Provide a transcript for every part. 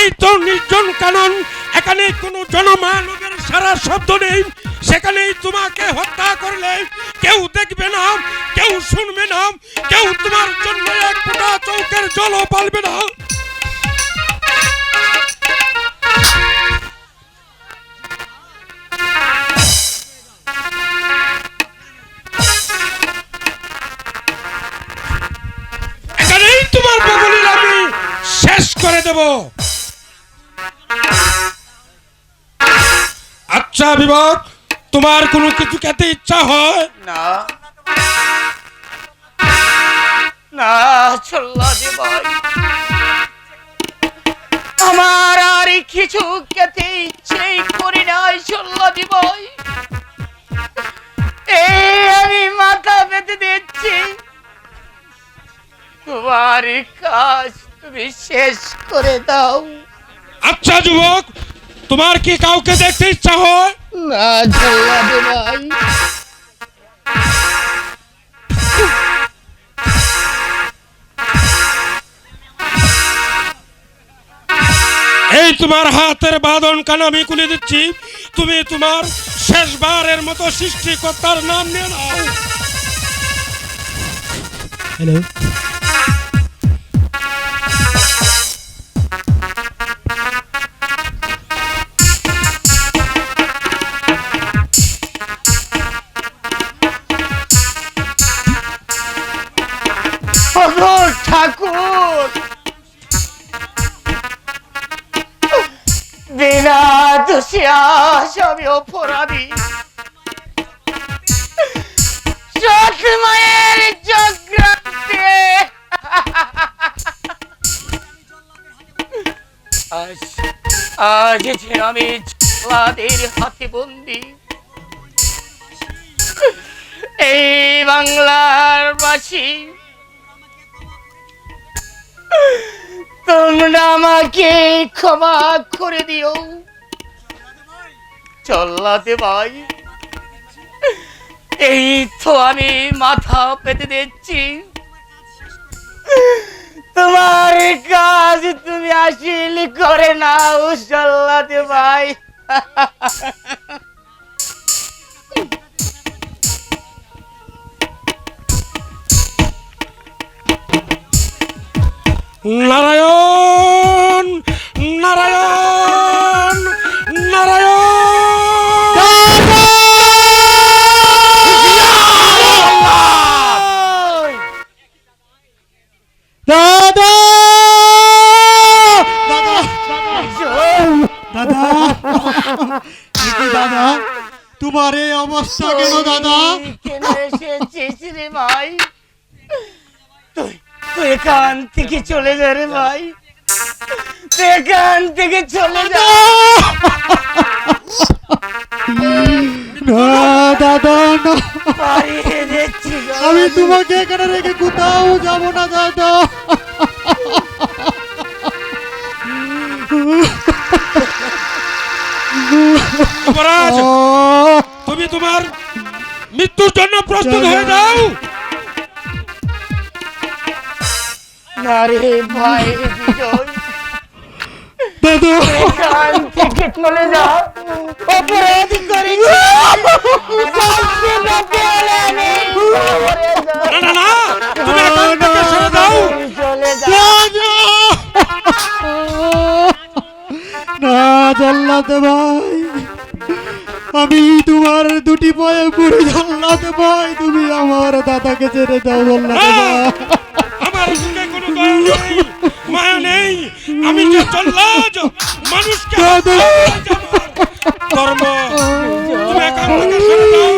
এই তো নির্জন কানন, এখানে কোনো জনমানবের সারা শব্দ নেই। সেখানেই তোমাকে হত্যা করলে কেউ দেখবে না, কেউ শুনবে না, কেউ তোমার জন্য এক ফোঁটা চৌকের জলও পালবে না। এখানেই তোমার বগলির আমি শেষ করে দেব। আচ্ছা বিবেক, তোমার কোনো কিছু খেতে ইচ্ছা হয়? না না চল্লাদি ভাই, আমার আর কিছু খেতে ইচ্ছেই করি নাই চল্লাদি ভাই। এই আমি মাথা পেতে দিচ্ছি, তোমার কাজ তুমি শেষ করে দাও। আচ্ছা যুবক, তোমার কি কাউকে দেখতে ইচ্ছা হয়? না চল্লাদি ভাই। এই তোমার হাতের বাঁধন কান আমি খুলে দিচ্ছি, তুমি তোমার শেষবারের মতো সৃষ্টিকর্তার নাম নিয়ে নাও। হ্যালো, ঠাকুর, বিনা দোষে আমি অপরাধী, সৎ মায়ের চক্রান্তে আজ যে আমি জল্লাদের হাতে বন্দি। এই বাংলার বাসী, তোমরা আমাকে ক্ষমা করে দিও চল্লাতে ভাই। এই তো আমি মাথা পেতে দিচ্ছি, তোমার কাজ তুমি আসিল করে নাও চল্লাতে ভাই। নারায়ণ নারায়ণ নারায়ণ। দাদা দাদা দাদা, তোমার এই অবস্থা কেন দাদা? কেন এসেছিস রে ভাই? তুই এখান থেকে চলে যা রে ভাই, তুই এখান থেকে চলে যা। না দাদা না, পারিয়ে দিচ্ছি গো। আমি তোমাকে এখানে রেখে কোথাও যাব না দাদা। যুবরাজ, তুমি তোমার মৃত্যুর জন্য প্রস্তুত হয়ে যাও। না রে ভাই বিজয়, দাদা এখান থেকে চলে যা, অপরাধী করেছি। না না না, তুমি এখান থেকে সরে যাও। চলে যা। না জল্লাতে ভাই, আমি তোমার দুটি পায়ে পড়ে জল্লাতে ভাই, তুমি আমার দাদাকে ছেড়ে দাও জল্লাতে ভাই। আমার মুখে কোনো দয়া নেই, মায়া নেই। আমি যে জল্লাদ, মানুষকে ধর্ম। তুমি এখান থেকে সরে যাও।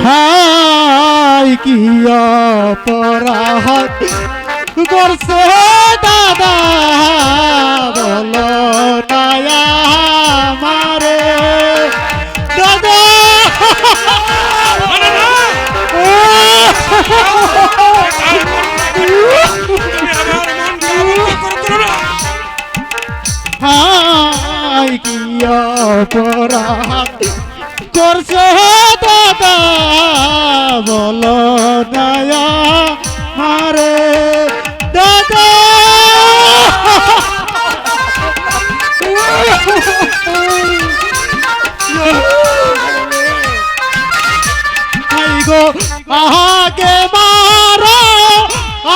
হাই কি অপরাধ করছে দাদা, বলো না আমারে দাদা। মানে না, তুমি আমার মনকে আবদ্ধ করে তোলো না। হাই কি অপরাধ করছে দাদা, বলো দয়া মারে দাদা হাই গো আহাকে মারো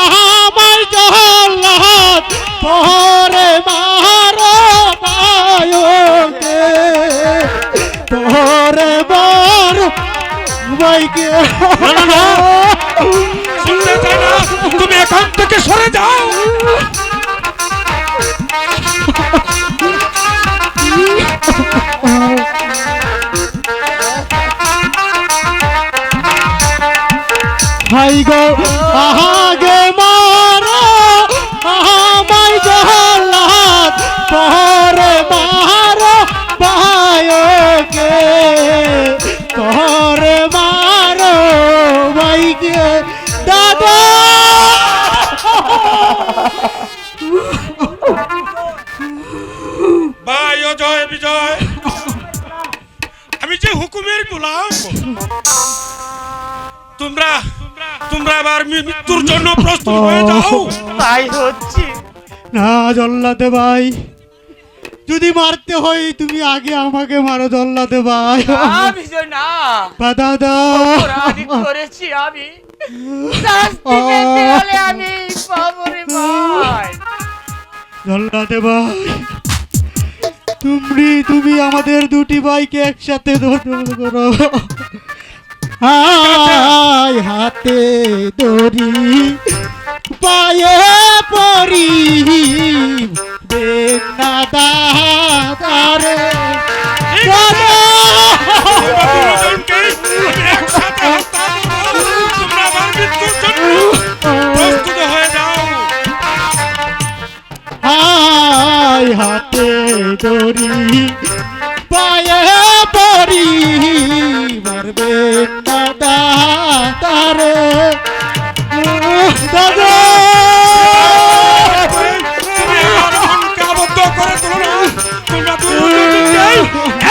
আহামাই জহল্লাদ পরে মারো বায়কে পরে মারো বাইকে শুনতে চাই না, তুমি এখান থেকে সরে যাও। হাই গো আহাগে মারো আহামাই জহল্লাদ পরে মারো বায়কে পরে মারো বাইকে দাদা ভাই অজয় বিজয়, আমি যে হুকুমের গোলাম, তোমরা তোমরা আবার মৃত্যুর জন্য প্রস্তুত হয়ে যাও। তাই হচ্ছে। না জল্লাদে ভাই, যদি মারতে হয় তুমি আগে আমাকে মারো জল্লাদে ভাই। না বিজয় না, বা দাদা অপরাধ করেছি আমি, শাস্তি পেতে হলে আমি পাবো রে ভাই। জল্লাদে ভাই, তুমি আমাদের দুটি ভাইকে একসাথে ধরে করো। হাই হাতে দড়ি পায়ে পরি বেনা দাদারে দাদা দুজনকে আমি একসাথে হত্যা করব। তোমরা আবার মৃত্যুর জন্য প্রস্তুত হয়ে যাও। হাই হাতে দড়ি পায়ে পরি মারবে দাদা তারে দাদা তুমি আমার মনকে আবদ্ধ করে তোলো না। তোমরা দুজনকে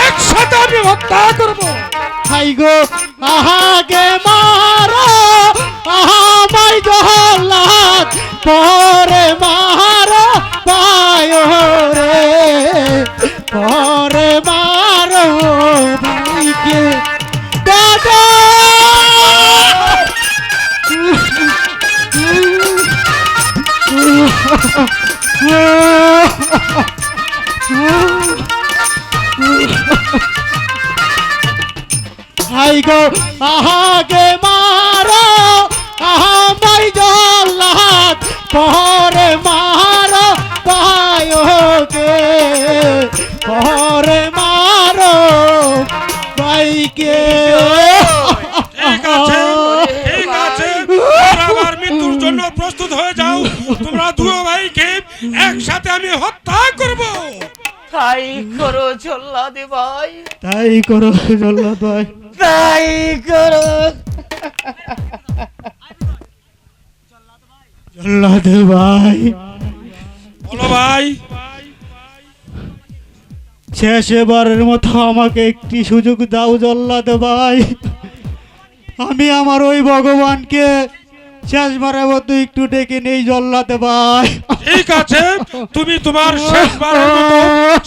একসাথে আমি হত্যা করব। হাই গো আহাগে মারো আহামাই জহল্লাদ পরে মারো পায় রে পরে মারো ভাইকে দাদা হাই গো আহাগে মারো আহামাই জল্লাদ পরে মারো পায়কে পরে মারো বাইকে ঠিক আছে, ঠিক আছে, তোমরা আবার মৃত্যুর জন্য প্রস্তুত হয়ে যাও। তোমরা দুই ভাইকে একসাথে আমি হত্যা করব। তাই করো জল্লাদে ভাই, তাই করো জল্লাদ ভাই, তাই করো। জল্লাদ ভাই বলো ভাই। শেষবারের মতো আমাকে একটি সুযোগ দাও জল্লাদ ভাই। আমি আমার ওই ভগবানকে শেষবারের মতো একটু ডেকে নেই জল্লাদ ভাই। ঠিক আছে, তুমি তোমার শেষবারের মতো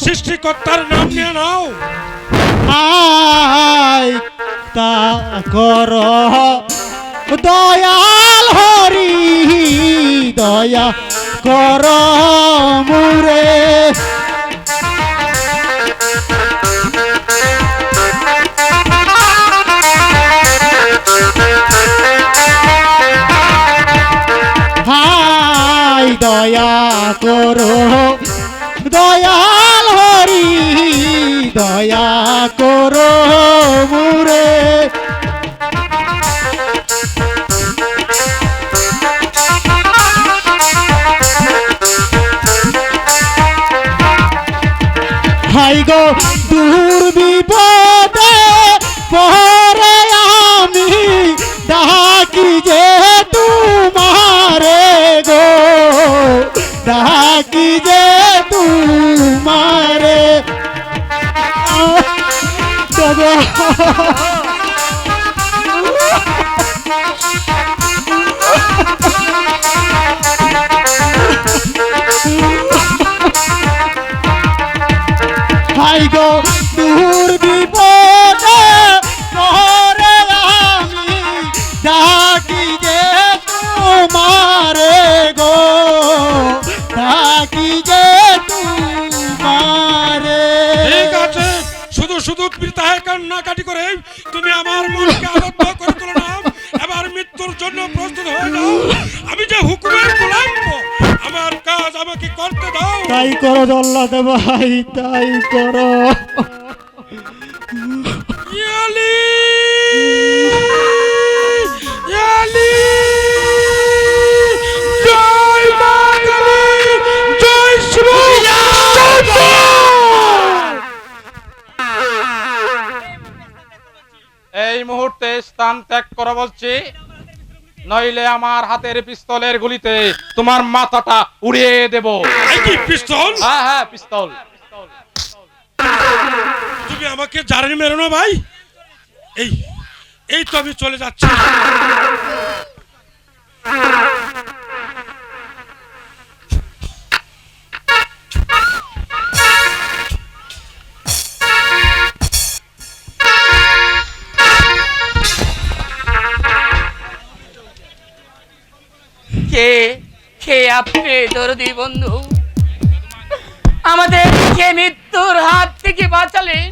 সৃষ্টিকর্তার নাম নিয়ে নাও। আয় তা কর দয়াল হরি দয়া কর মুরে হাই দয়া করো দয়াল হরি দয়া করো মুরে হাই গো দূর বিপদে পরে আমি ডাকি যে তোমারে গো ডাকি যে তোমারে দাদা কান্নাকাটি করে তুমি আমার মনকে আবদ্ধ করে তুলে নাও। এবার মৃত্যুর জন্য প্রস্তুত হয়ে যাও। আমি যে হুকুমের গোলাম, আমার কাজ আমাকে করতে দাও। তাই করো জল্লাদ ভাই, তাই করো। ইয়ালি ইয়ালি, জয় মা কালী, জয় শিব, এই মুহূর্তে স্থান ত্যাগ করো বলছি, নইলে আমার হাতের পিস্তলের গুলিতে তোমার মাথাটা উড়িয়ে দেব। এই কি পিস্তল? হ্যাঁ হ্যাঁ, পিস্তল। তুমি আমাকে জানি মেরো না ভাই। এই এই তো আমি চলে যাচ্ছি। কে কে আপনি দরদি বন্ধু? আমাদের কে মৃত্যুর হাত থেকে বাঁচালেন?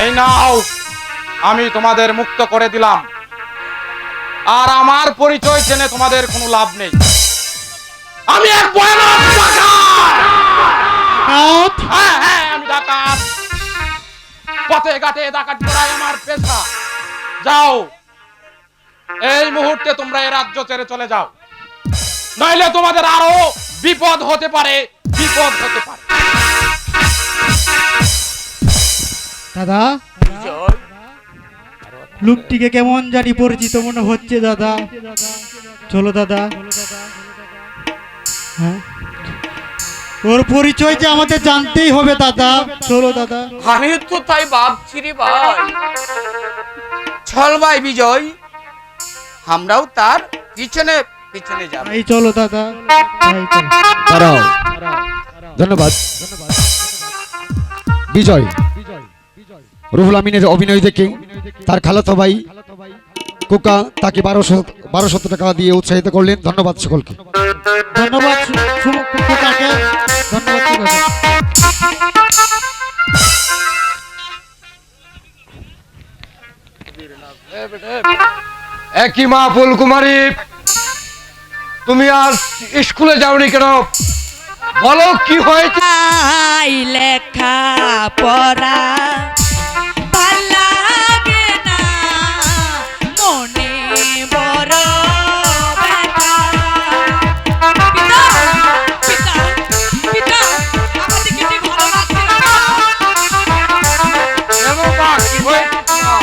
এই নাও, আমি তোমাদের মুক্ত করে দিলাম। আর আমার পরিচয় জেনে তোমাদের কোনো লাভ নেই। আমি এক ভয়ানক ডাকাত। হ্যাঁ হ্যাঁ, আমি ডাকাত। পথে ঘাটে ডাকাত করাই আমার পেশা। যাও, এই মুহূর্তে তোমরা এই রাজ্য ছেড়ে চলে যাও, নইলে তোমাদের আরো বিপদ হতে পারে, বিপদ হতে পারে। দাদা, জয়। লোকটিকে কেমন জানি পরিচিত মনে হচ্ছে দাদা। চলো দাদা। হ্যাঁ, ওর পরিচয় যে আমাদের জানতেই হবে দাদা। চলো দাদা। আমি তো তাই ভাবছি রে ভাই। চল ভাই বিজয়, আমরাও তার পিছনে পিছনে যাব। তাই চলো দাদা, তাই চলো। দাঁড়াও, ধন্যবাদ। বিজয় রুহুল আমিনের অভিনয় দেখে তার খালাতো ভাই কোকা তাকে 1200 টাকা দিয়ে উৎসাহিত করলেন। ধন্যবাদ সকলকে। ধন্যবাদ কাকে, ধন্যবাদ কাকে। একই মা ফুলকুমারী, তুমি আজ স্কুলে যাওনি কেন? বলো কি হয়েছে? লেখা পড়া ভাল লাগে না, মনে বড় ব্যথা। পিতা, পিতা, পিতা, আমাদের কিছু ভালো লাগছে না। কেন মা, কি হয়েছে তোমার?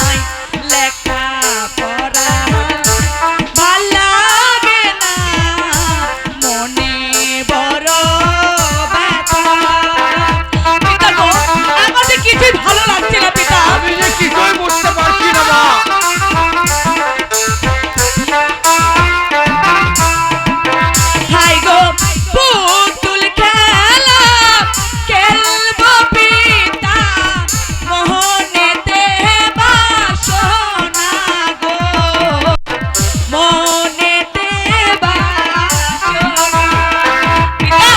আয়, লেখা পড়া ভাল লাগে না, মনে বড় ব্যথা। পিতা গো, আমাদের কিছুই ভালো লাগছে না পিতা। আমি যে কিছুই বুঝতে পারছি না মা। হাই গো, পুতুল খেলা খেলবো পিতা, মোহনেতে বাসনা গো, মোহনেতে বাসনা। পিতা,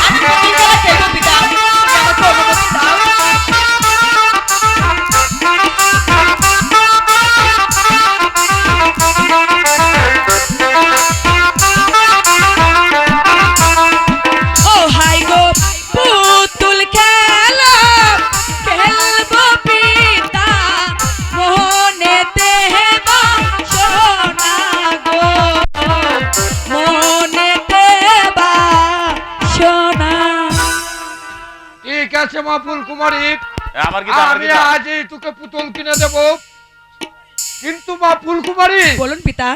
আমি পুতুল খেলা খেলবো পিতা, তুমি আমাকে অনুমতি দাও। ও হাই গো, পুতুল খেলা খেলবো পিতা, মোহনেতে বাসনা গো, মোহনেতে বাসনা। ঠিক আছে মা ফুলকুমারী, আমার কি আমি আজই তোকে পুতুল কিনে দেব। কিন্তু মা ফুলকুমারী, বলুন পিতা।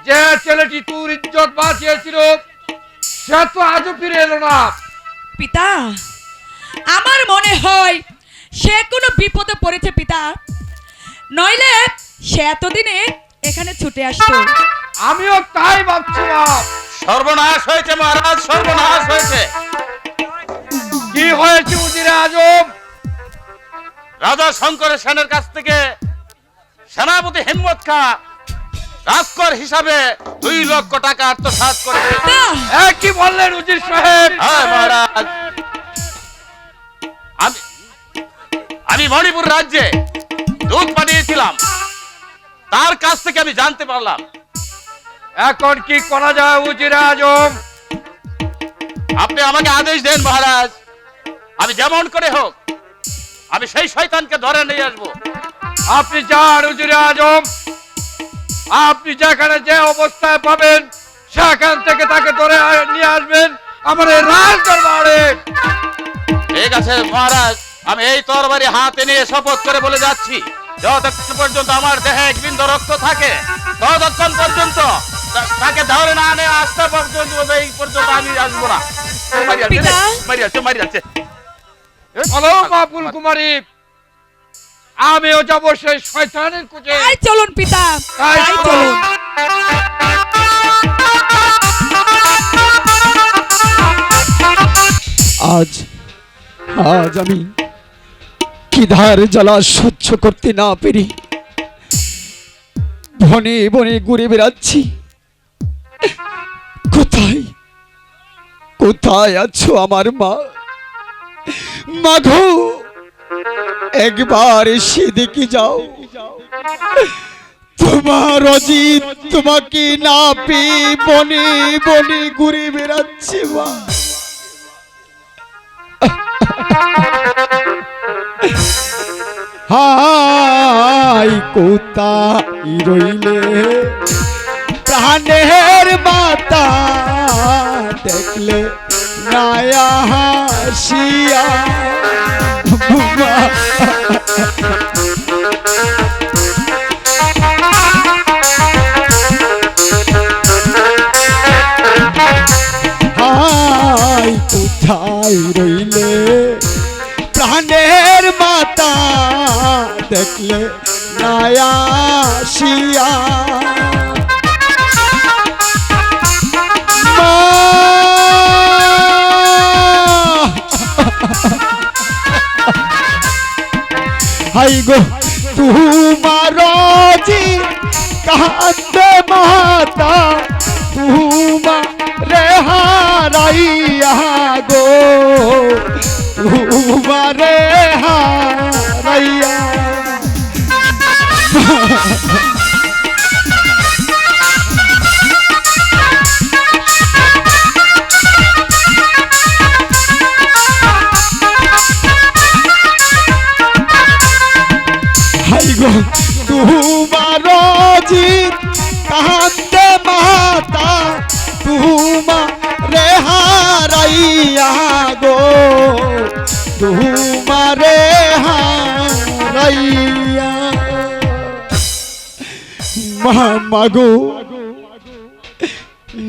যে ছেলেটি তোর ইজ্জত বাঁচিয়েছিল সে তো আজও ফিরে এলো না। পিতা, আমার মনে হয় সে কোনো বিপদে পড়েছে পিতা, নইলে সে এতদিনে এখানে ছুটে আসতো। আমিও তাই ভাবছি মা। সর্বনাশ হয়েছে মহারাজ, সর্বনাশ হয়েছে। কি হয়েছে উজিরে আজম? রাজা শঙ্কর সেনের কাছ থেকে সেনাপতি হিম্মত খা রাজকর হিসাবে 2 লক্ষ টাকা আত্মসাৎ করে। কি বললেন উজির সাহেব? হ্যাঁ মহারাজ, আমি মণিপুর রাজ্যে দূত পাঠিয়েছিলাম, তার কাছ থেকে আমি জানতে পারলাম। এখন কি করা যায় উজিরে আজম? আপনি আমাকে আদেশ দেন মহারাজ, আমি যেমন করে হোক আমি সেই শয়তানকে ধরে নিয়ে আসবো। আপনি যান উজিরে আজম, আপনি যেখানে যে অবস্থায় পাবেন সেখান থেকে তাকে ধরে নিয়ে আসবেন আমার এই রাজ দরবারে। ঠিক আছে মহারাজ, আমি এই তরবারি হাতে নিয়ে শপথ করে বলে যাচ্ছি, যতক্ষণ পর্যন্ত আমার দেহে এক বিন্দু রক্ত থাকে ততক্ষণ পর্যন্ত তাকে ধরে না নিয়ে আসতে পর্যন্ত এই পর্যন্ত আমি আসবো না। মারি যাচ্ছে। হ্যালো মা ফুলকুমারী, আমিও যাবো সেই শয়তানের কুচে। তাই চলুন পিতা, তাই তাই চলুন। চলুন। আজ আজ আমি খিদার জ্বালা সহ্য করতে না পেরে বনে বনে ঘুরে বেড়াচ্ছি। কোথায় কোথায় আছো আমার মা? মাগো, একবার এসে দেখে যাও। তোমার অজিত তোমাকে না পেয়ে বনে বনে ঘুরে বেড়াচ্ছে মা। হাই কোথায় রইলে প্রাণের মাতা, দেখলে নায়া হাসিয়া হাই কোথায় রইলে প্রাণের মাতা, দেখলে নায়া শিয়া হাই গো তোমার জি কান্দে মাতা, তোমারে হারাইয়া গো, তোমারে হারাইয়া। হাই গো তোমার জিত কান্দে মাতা, তোমারে হারাইয়া গো, তোমারে হারাইয়া। মাগো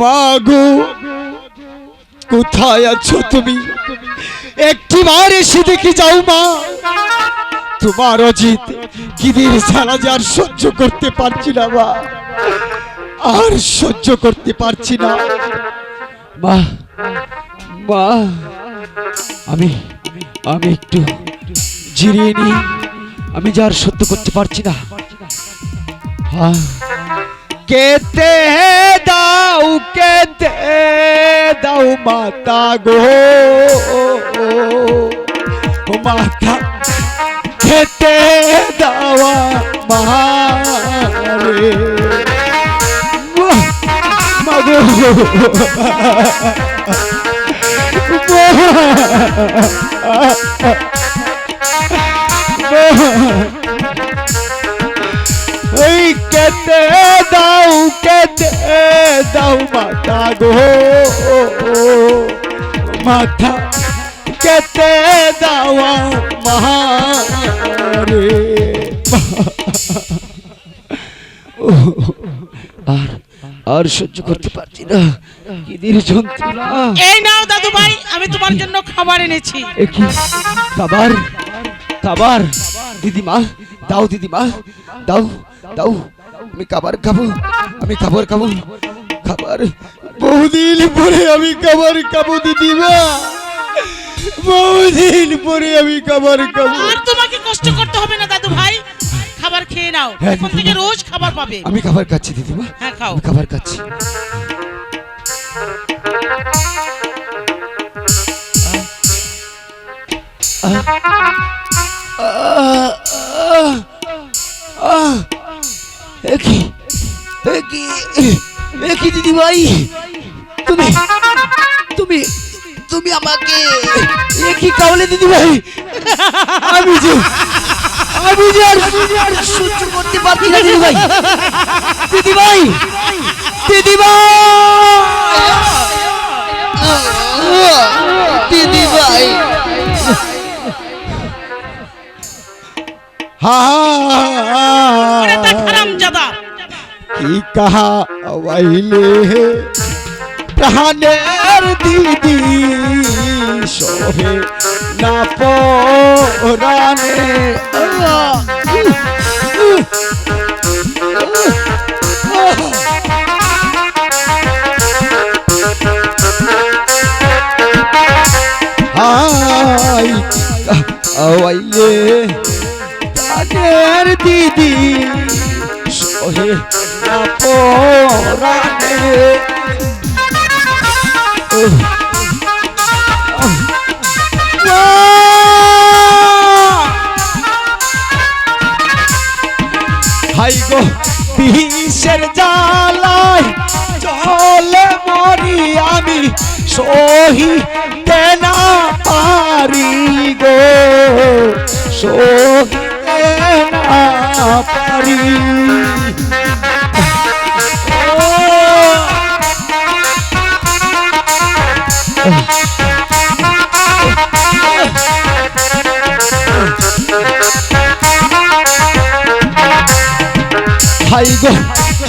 মাগো, কোথায় আছো তুমি? একটিবার এসে দেখে যাও মা। তোমার অজিত কিদির সারা যে আর সহ্য করতে পারছি না মা, আর সহ্য করতে পারছি না মা। মা, আমি আমি একটু জিরিয়ে নিই, আমি যা আর সহ্য করতে পারছি না। হ্যাঁ, কেতে দাও মাতা গো, মাতা খেতে দাওয়া মারে মাগো, এই কেতে দাও মাতা গো, মাথা কেতে দাওয়া মারে। আর সহ্য করতে পারছি না কিদির যন্ত্রণা। এই নাও দাদু ভাই, আমি তোমার জন্য খাবার এনেছি। কি খাবার? খাবার? দিদিমা দাও, দিদিমা দাও দাও, আমি খাবার খাবো, আমি খাবার খাবো। খাবার বহুদিন পরে আমি খাবার খাবো দিদিমা, বহুদিন পরে আমি খাবার খাবো। আর তোমাকে কষ্ট করতে হবে না দাদু ভাই, খাবার খেয়ে নাও, হ্যাঁ, এখন থেকে রোজ খাবার পাবে। আমি খাবার খাচ্ছি দিদিমা, হ্যাঁ খাও। আমি খাবার খাচ্ছি। কি দিদি ভাই, তুমি তুমি তুমি আমাকে কি কাউলে দিদি ভাই? আমি যে আর সহ্য করতে পারছি না দিদি ভাই, দিদি ভাই, দিদি ভাই, দিদি ভাই। ওরে তা হারামজাদা, কি কাহা আইলে প্রাণের দিদি সহে না পরাণে। হাই আইলে প্রাণের দিদি সহে না পরাণে। হাই গো বিষের জ্বালায় চলে মরি আমি, সহিতে না পারি গো, সহিতে না পারি। হাই গো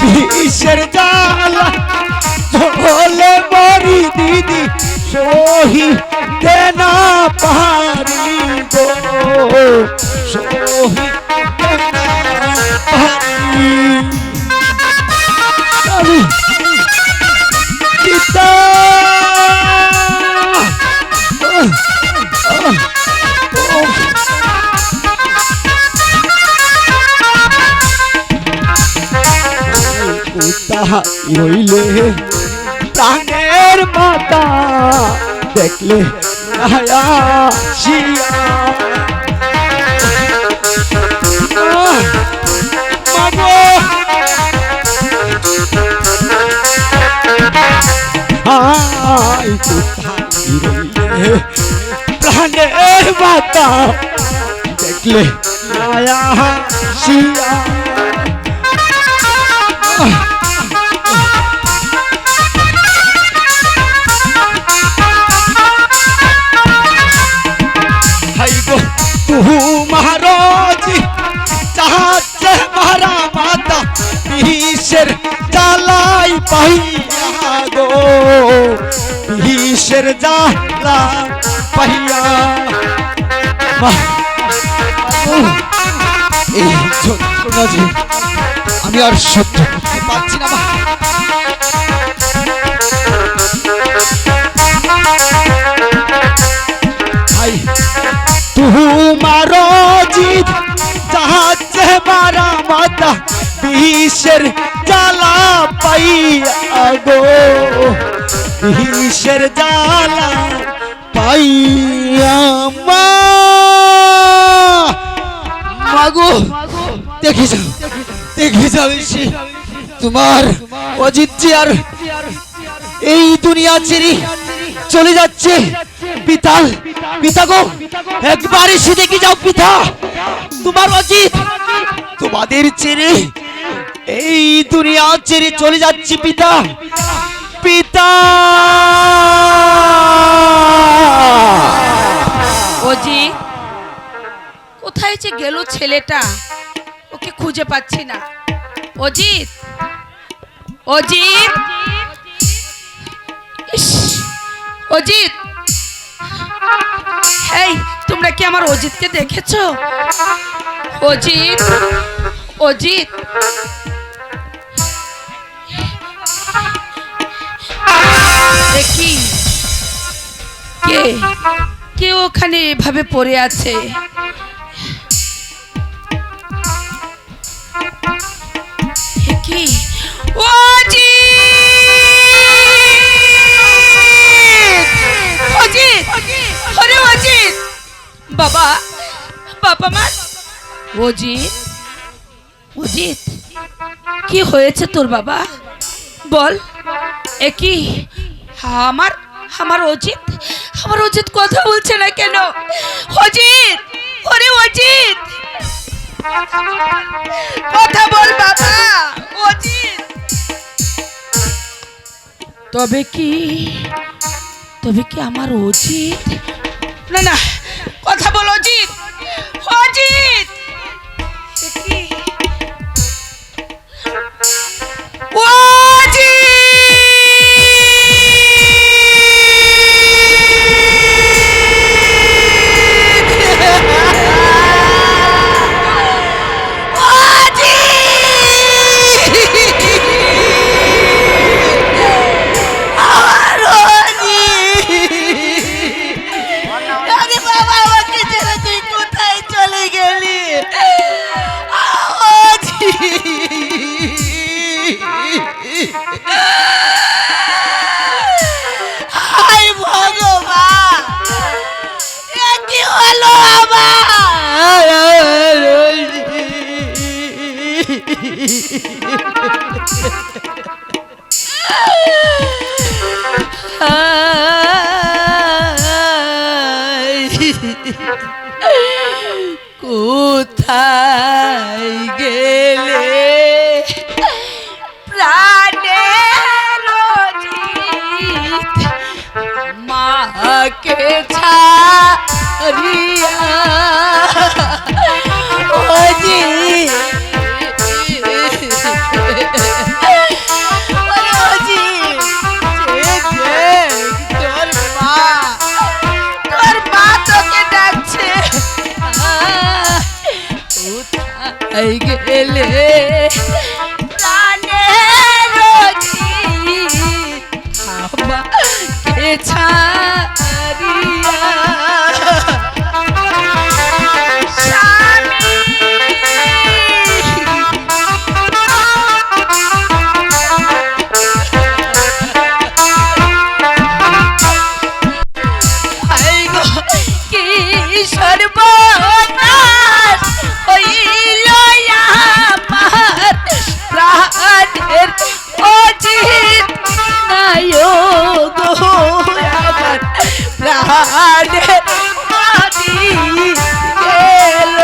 বিষের জ্বালা চলে মরি দিদি, সহিতে না পারি গো, সহিতে না পারি। আমি পিতা রইলে প্রাণের মাতা দেখলে প্রাণের মাতা দেখলে শিয়া। মহারাজি চাহাচ্ছে মারা মাতা বিষের জ্বালাই পাইয়া গো, বিষের জ্বালা পাইয়া। এই যন্ত্রণা যে আমি আর সহ্য করতে পারছি না। তোমার জিত চাহাচ্ছে মারা মাতা বিষের জ্বালা পাইয়া গো, বিষের জ্বালা পাইয়া। মাগো দেখে যাও তোমার অজিত জি আর এই দুনিয়া ছেড়ে চলে যাচ্ছে। পিতা পিতা গো, একবার এসে দেখে যাও পিতা, তোমার অজিত তোমাদের ছেড়ে এই দুনিয়া ছেড়ে চলে যাচ্ছে পিতা, পিতা। অজিত কোথায় যে গেল ছেলেটা, ওকে খুঁজে পাচ্ছি না। অজিত, অজিত, ইস, অজিত, এই তোমরা কি আমার অজিতকে দেখেছো? অজিত, অজিত, কি কে কে ওখানে এভাবে পড়ে আছে? এ কি অজিত! আরে অজিত! বাবা বাবা মা! অজিত অজিত কি হয়েছে তোর বাবা? বল। এ কি আমার আমার অজিত আমার অজিত কথা বলছে না কেন? অজিত! ওরে অজিত! কথা বল বাবা। অজিত! তবে কি আমার অজিত? না না, কথা বল অজিত! অজিত! এ কি কোথায় গেলে প্রাণের অজিত? মাকে ছাড়িয়া অজিত! গেলে প্রাণের অজিত আমাকে ছাড়িয়া স্বামী কি সর্বনাশ হইল আমার প্রাণের অজিত নায়ক আমার প্রাণের অজিত গেল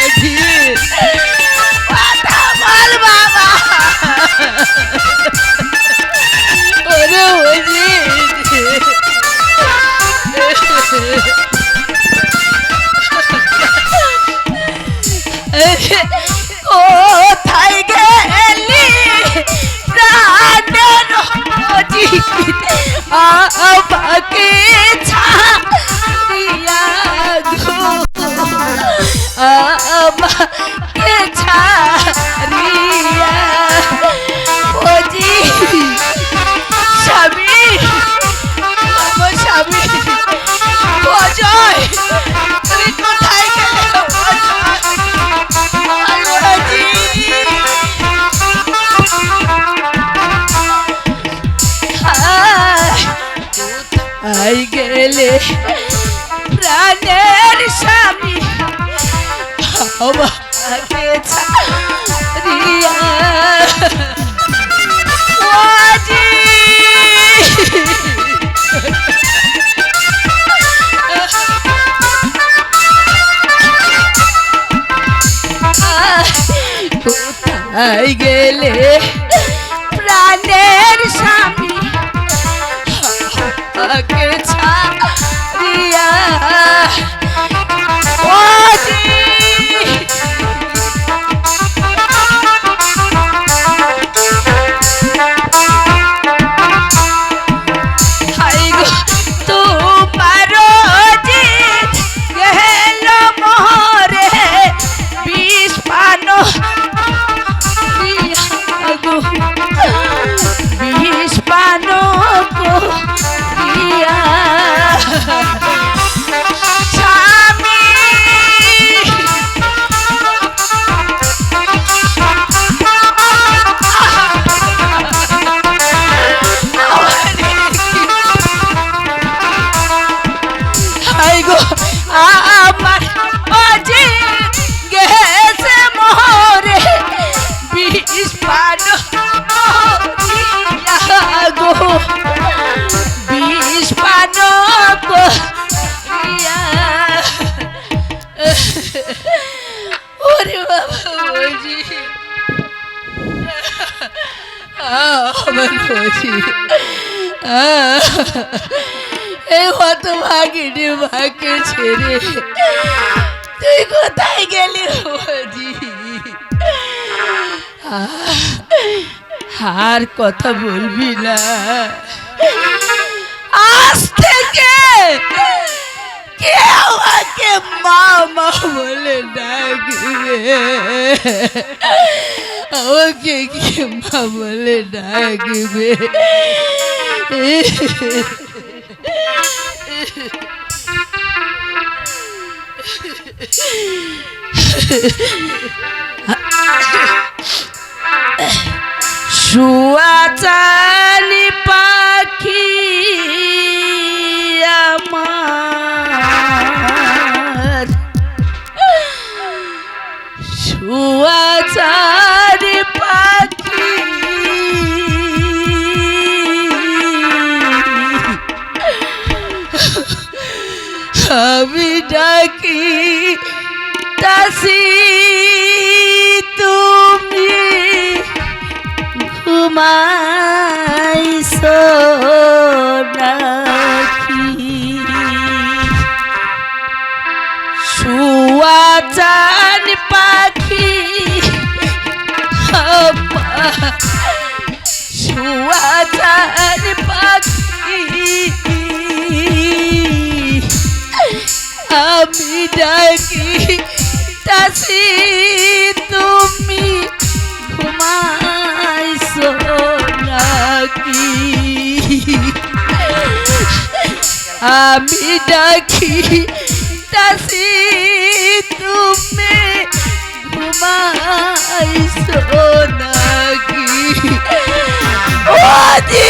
অজিত কথা বল বাবা ওরে অজিত কোথায় গেলি প্রাণের অজিত আমাকে ছাড়িয়া গো আমাকে ছাড়িয়া অজিত স্বামী আমার স্বামী অজয় তুই কোথায় গেলে কোথায় গেলে প্রাণের স্বামী আমাকে ছাড়িয়া কোথায় গেলে প্রাণের স্বামী আমাকে ছাড়িয়া তোমার অজিত গেল মরে বিষ পান গো আমার বসি এই হত ভাগিনি মাকে ছেড়ে তুই কোথায় গেলি বজি? আর কথা বলবি না, আজ থেকে কেউ আমাকে মা মা বলে ডাকবে, আমাকে কি মা বলে ডাকবে? শুয়াচানি পাখি আমার, শুয়াচানি পাখি আমি ডাকি তাসি তুমি ঘুমাইছো নাকি? শুয়াচান পাখি শুয়াচান পাখি আমি ডাকি তাসি তুমি ঘুমাইছো নাকি? আমি ডাকি তাসি তুমি ঘুমাইছো নাকি? ওদি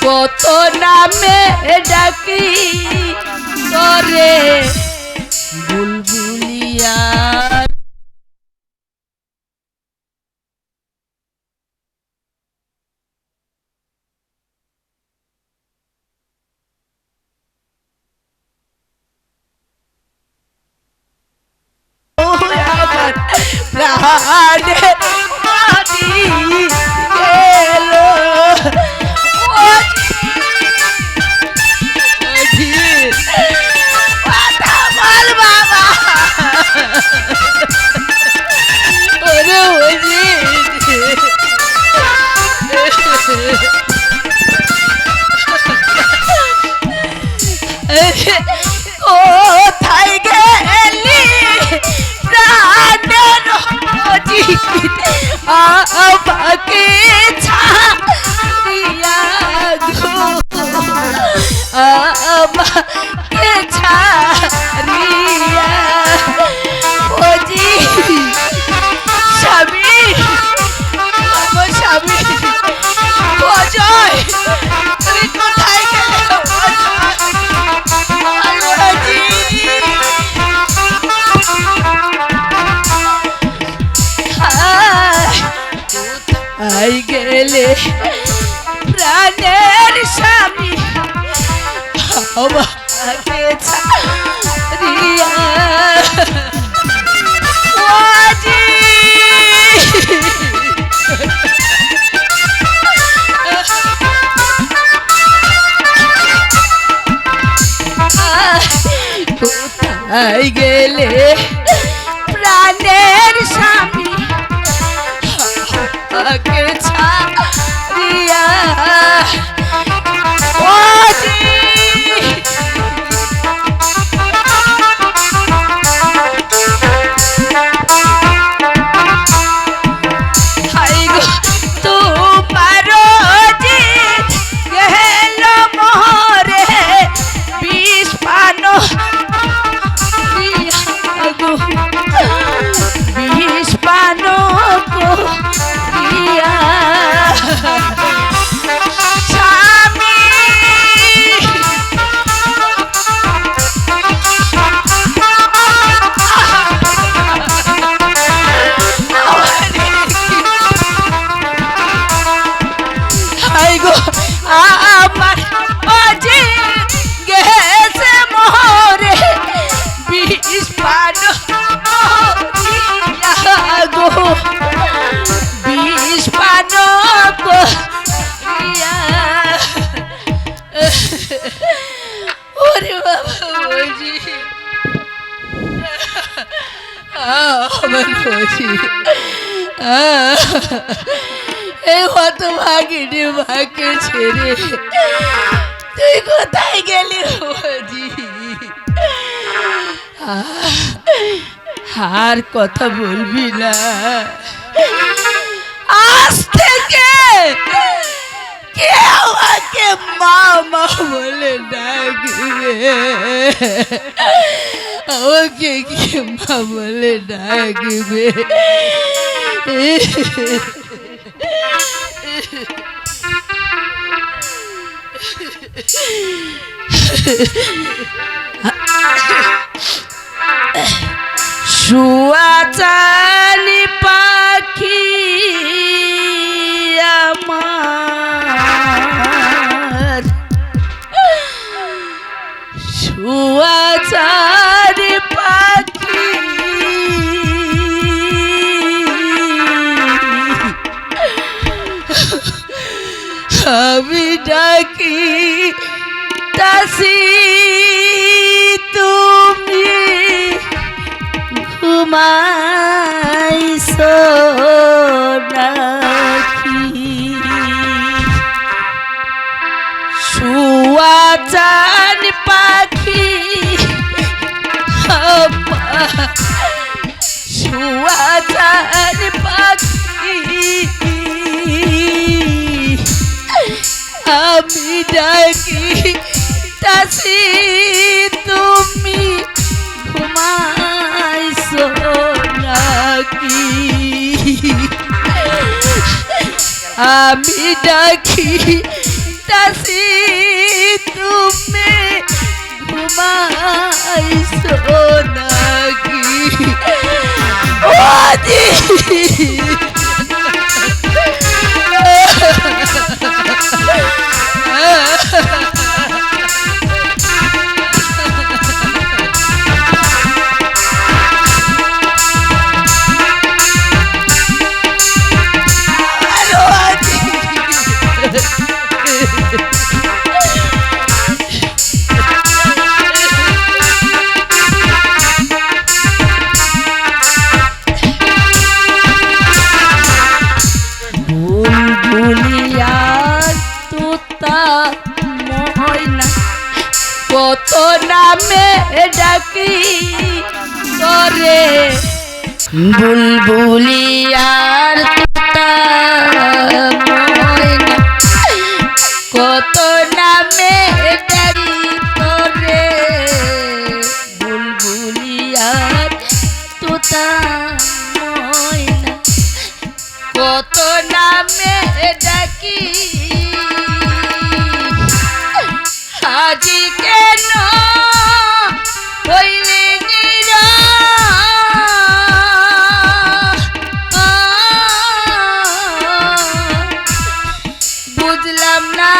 কত নামে ডাকি করে বুলবুলিয়া প্রাণে মাটি গেল কোথায় গেলি প্রাণের অজিত আমাকে ছাড়িয়া গো আমাকে ছাড়িয়া অজিত স্বামী আমার স্বামী অজয় তুই কোথায় গেলে কোথায় গেলে প্রাণের স্বামী আমাকে ছাড়িয়া কোথায় গেলে প্রাণের স্বামী আমাকে ছাড়িয়া এই হতভাগিনী মাকে ছেড়ে তুই কোথায় গেলি বৌদি? আর কথা বলবি না, আজ থেকে কে আমাকে মা মা বলে ডাকবে, আমাকে কে মা বলে ডাকবে? সুয়াচানি পাখি আমার, সুয়াচানি পাখি আমি ডাকি তাসি তুমি ঘুমাইছো নাকি? সুয়াচান পাখি সুয়াচান পাখি আমি ডাকি তাসি তুমি ঘুমাইছো নাকি? আমি ডাকি তাসি তুমি ঘুমাইছো নাকি? ও দি কত নামে ডাকি করে বুলবুলিয়ার তোতা ময়না, কত নামে ডাকি করে বুলবুলিয়ার তোতা ময়না, কত নামে ডাকি আজি কেন হইলে বুঝলাম না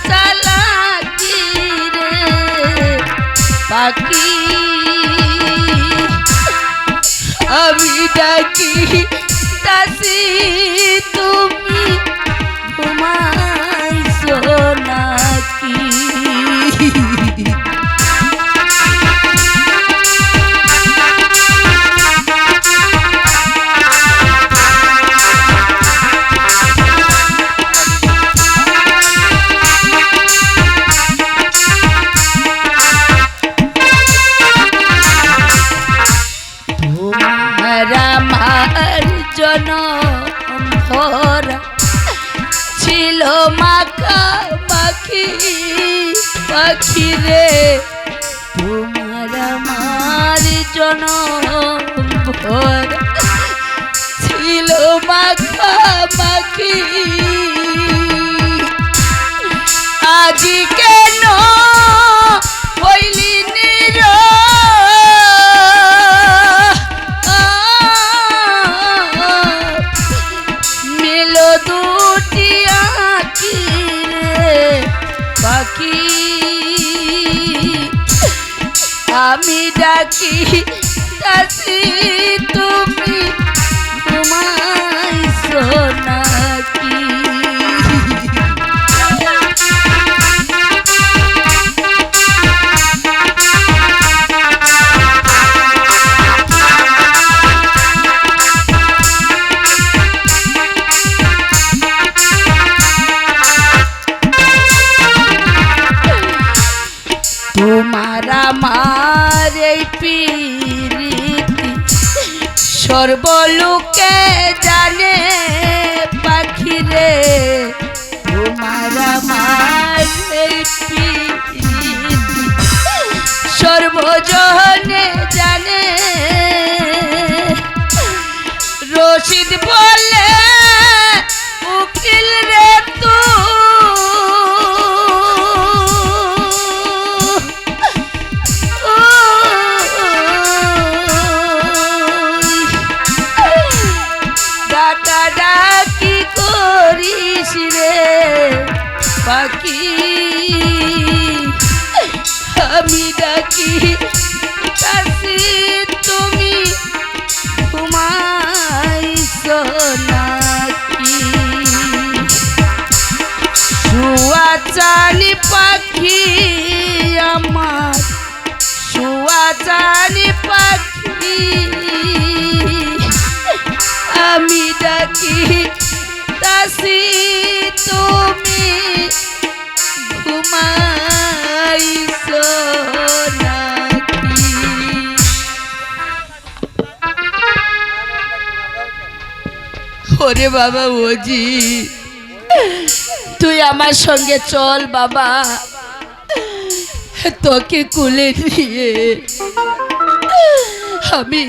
চালাকি রে পাখি, আমি ডাকি তাসি তুমি ঘুমাইছো নাকি? আমার জনম ভরা ছিল মাখা পাখি পাখি রে, তোমার আমার জনম ভরা ছিল মাখা পাখি, আজি কেন হইলি নীরব? মিলো দুটি আঁখি রে পাখি, আমি ডাকি তাসি তুমি ঘুমাইছো নাকি? সর্বলোকে জানে পাখি রে তোমার আমার এই প্রীতি। সর্বজনে জানে রশিদ বলে উকিল রে তু ডাকা ডাকি করিস রে পাখি আমি ডাকি কাছে তুমি ঘুমাইছো নাকি শুয়া চালি পাখি আমার শুয়া চালি পাখি আমি ডাকি কাছে তুমি ঘুমাইছো নাকি ওরে বাবা ওজি তুই আমার সঙ্গে চল বাবা তোকে কুলে নিয়ে আমি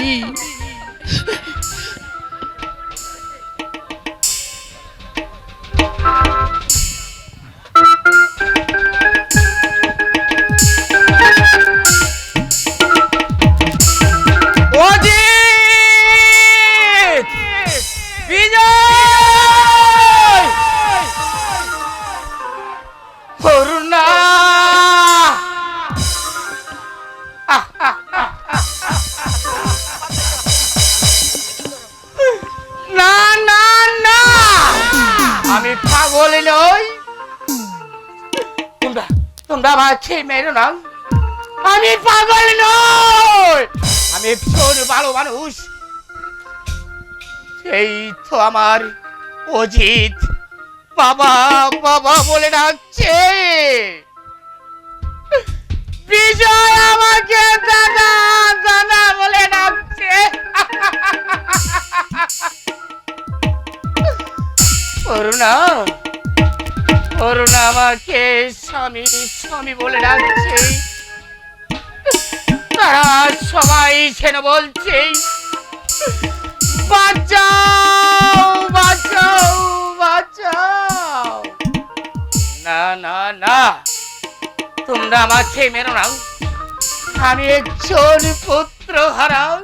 অজিত বিজয় করুণা না না না আমি পাগল নই তোমরা তোমরা আমার ছেলে মেরো না আমি পাগল নই আমি ভীষণ ভালো মানুষ সেই তো আমার অজিত বাবা বাবা বলে ডাকছে বিজয় আমাকে দাদা দাদা বলে ডাকছে করুণা করুণা আমাকে স্বামী স্বামী বলে ডাকছে তারা সবাই যেন বলছে বাঁচাও বাঁচাও বাঁচাও না না না তোমরা আমাকে মেরো না আমি একজন পুত্র হারাও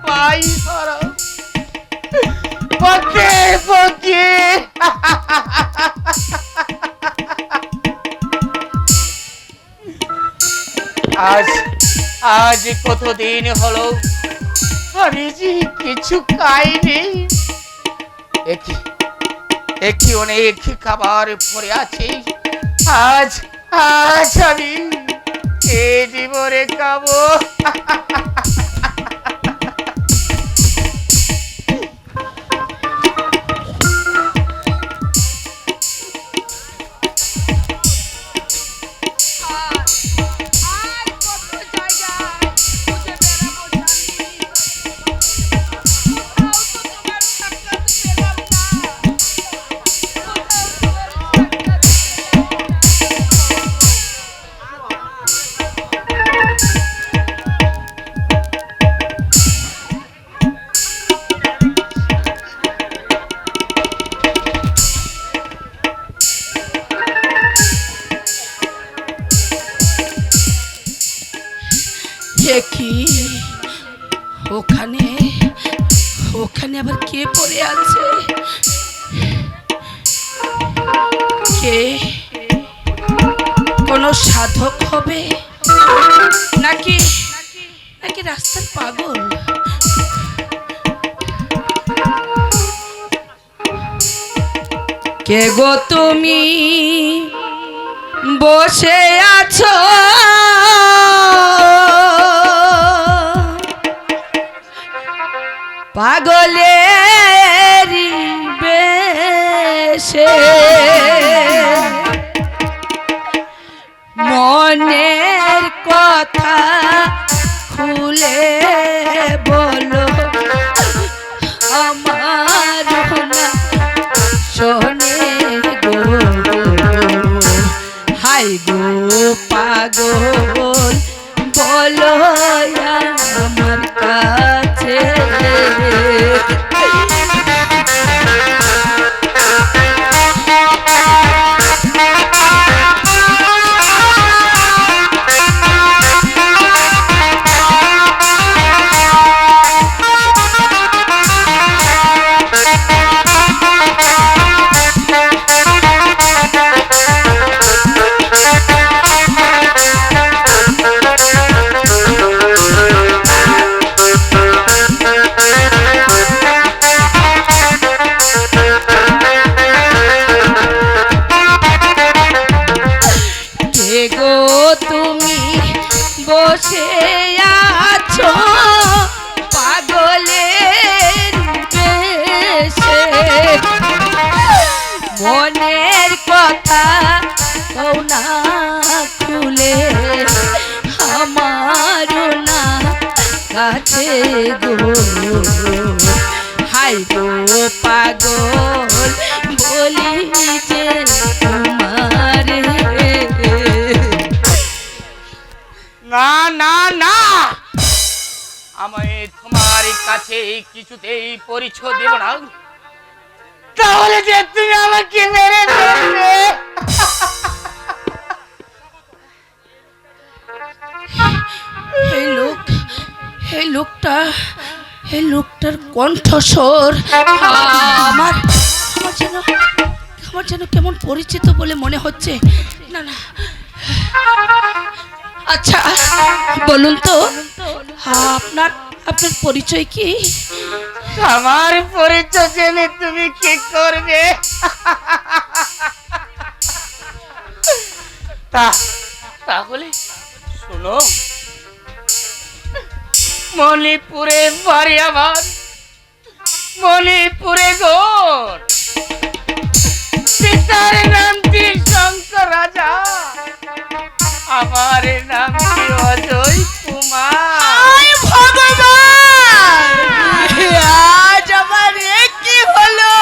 ভাই হারাও পকে পকে আজ আজ কতদিন হলো আমি যে কিছু খাইনি একটি অনেক খাবার পরে আছে আজ আজ আমি জীবনে খাবো দেখি ওখানে ওখানে আবার কে পড়ে আছে কে কোনো সাধক হবে নাকি নাকি রাস্তার পাগল কে গো তুমি বসে আছো পাগলেরি বেশে মনের কথা খুলে বলো পাগল বলো আমার কাছে। কে গো তুমি বসে আছো পাগলের বেশে, মনের কথা কও না খুলে আমার না কাছে গো। হাই গো পাগল বলি যে তোমারে। না না না, আমি তোমার কাছে কিছুতেই পরিচয় দেব না। তাহলে যে তুমি আমাকে মেরে ফেলবে। এই লোকটার কণ্ঠস্বর আমার যেন কেমন পরিচিত বলে মনে হচ্ছে। না না, আচ্ছা বলুন তো আপনার পরিচয় কি? আমার পরিচয় জেনে তুমি কি করবে? তাহলে শোনো, মণিপুরে বাড়ি আমার, মণিপুরে ঘর। পিতার নামটি শঙ্কর রাজা, আমার নামটি অজয় কুমার। ভগবান, আজ আমার কি হলো?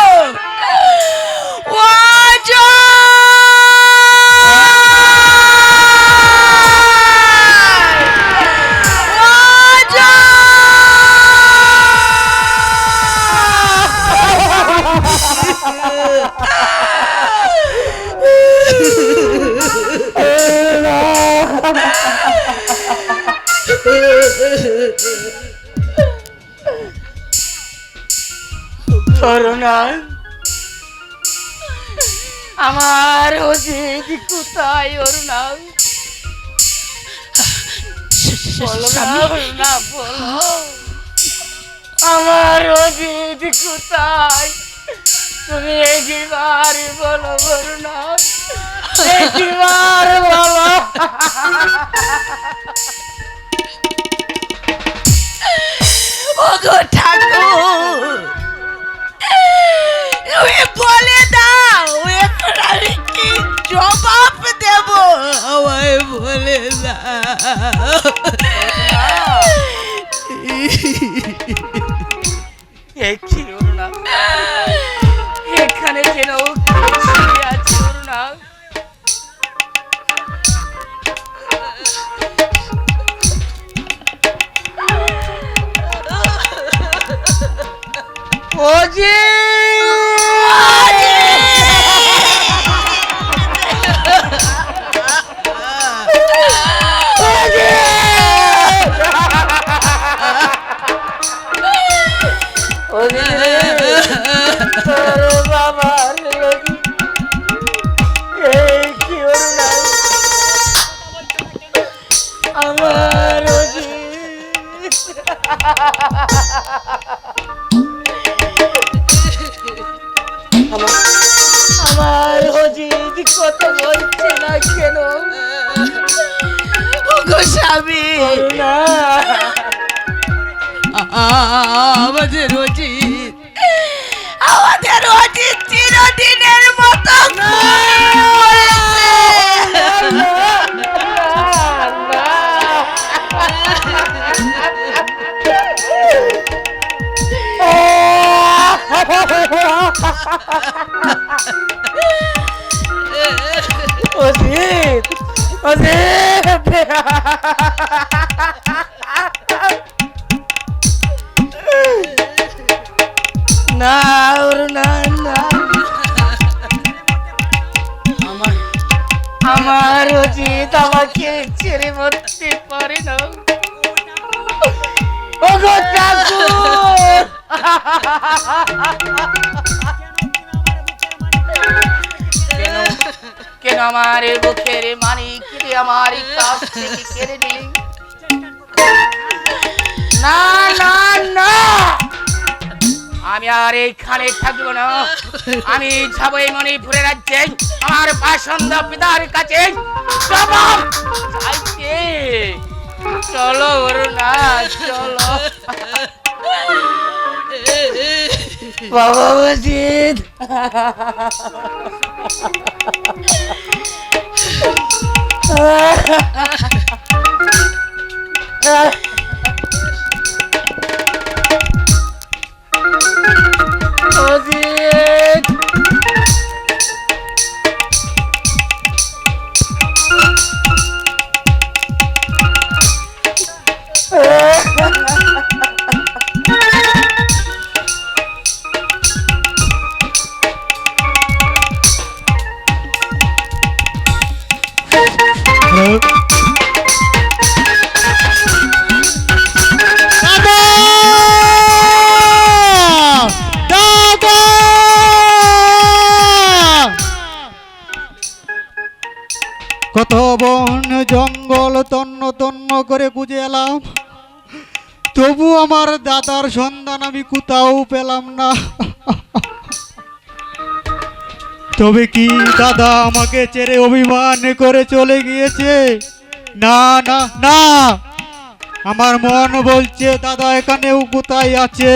করুণা, আমার অজিত কোথায়? অরুণা বলো না, অরুণা বলো, আমার অজিত কোথায়? তুমি একবার বলো অরুণা, একবার বলো। ওগো ঠাকুর, তুমি বলে দাও এখন আমি কি জবাব দেব? আমায় বলে দাও। কি অরুণা, এখানে যেন শুয়ে আছে অরুণা। ওজি আমার আমার অজিত কথা বলছে না কেন? ওগো স্বামী, না আমাদের অজিত চিরদিনের মতো অজিত, অজিত না অরুণা না, আমার অজিত আমাকে ছেড়ে মরতে পারে না। ওগো ঠাকুর, কেন আমার বুকের মানিক আমার কাছ থেকে কেড়ে নিলি? না না না, আমি আর এইখানে থাকবো না, আমি যাবো এই মণিপুরের রাজ্যে আমার পাষণ্ড পিতার কাছে জবাব চাইতে। চলো অরুণা চলো। বাবা অজিত, অজিত, কত বন জঙ্গল তন্ন তন্ন করে খুঁজে এলাম, তবু আমার দাদার সন্ধান আমি কোথাও পেলাম না। তবে কি দাদা আমাকে ছেড়ে অভিমান করে চলে গিয়েছে? না না না, আমার মন বলছে দাদা এখানেও কোথায় আছে।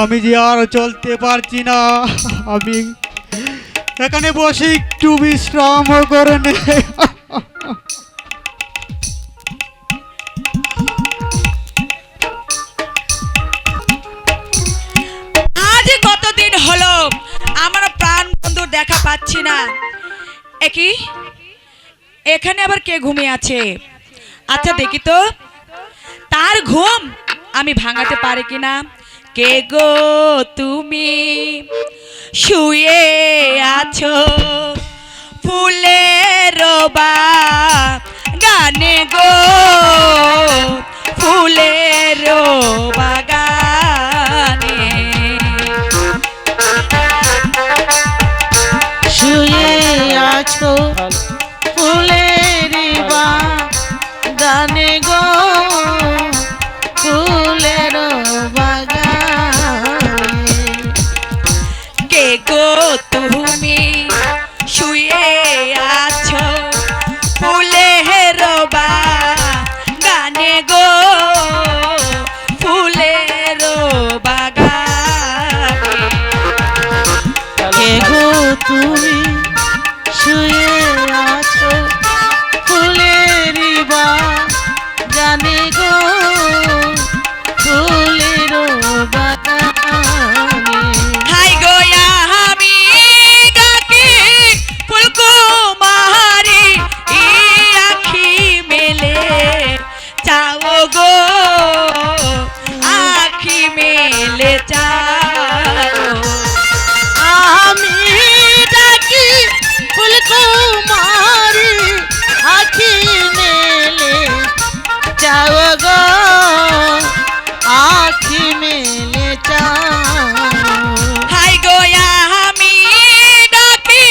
আমি যে আর চলতে পারছি না, আমি এখানে বসে একটু বিশ্রাম করে নে। আজ কতদিন হলো আমার প্রাণ বন্ধু দেখা পাচ্ছি না। একই এখানে আবার কে ঘুমিয়ে আছে? আচ্ছা দেখি তো তার ঘুম আমি ভাঙাতে পারি কিনা। কে গো তুমি শুয়ে আছো ফুলের বাগানে গো, ফুলের বাগানে শুয়ে আছো ফুলের বাগানে গো, ফুলের বাগানে। কে গো তুমি শুয়ে আছো ফুলের বাগানে গো, ফুলের বাগানে। কে গো তুমি শুয়ে আছো ফুলের বাগানে গো, ফুলের বাগানে। হাই গোয়া আমি ডাকি ফুলকুমারী আখি মেলে চাও গো, আখি মেলে চাও। আমি ডাকি ফুলকুমারী আখি মেলে চাও গো, আখি মেলে চাও। হাই গোয়া আমি ডাকি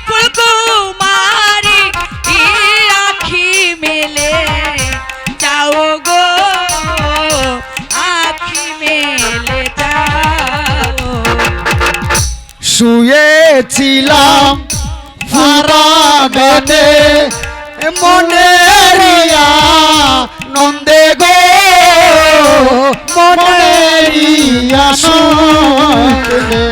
ফুলকুমারী আখি মেলে চাও গো, আখি মেলে চাও। শুয়েছিলাম ফারাগানে মনেরিয়া নন্দে গো, মনেরিয়া নন্দে।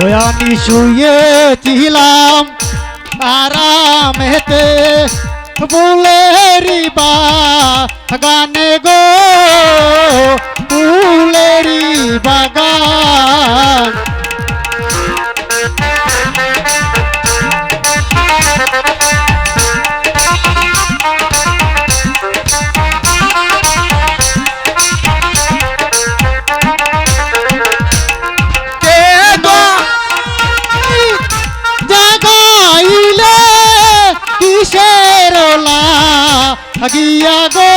ওই আমি শুয়েছিলাম আরামেতে ফুলেরি বাগানে গো, ফুলেরি বাগান। কে গো জাগাইলে কিসের লাগিয়া গো,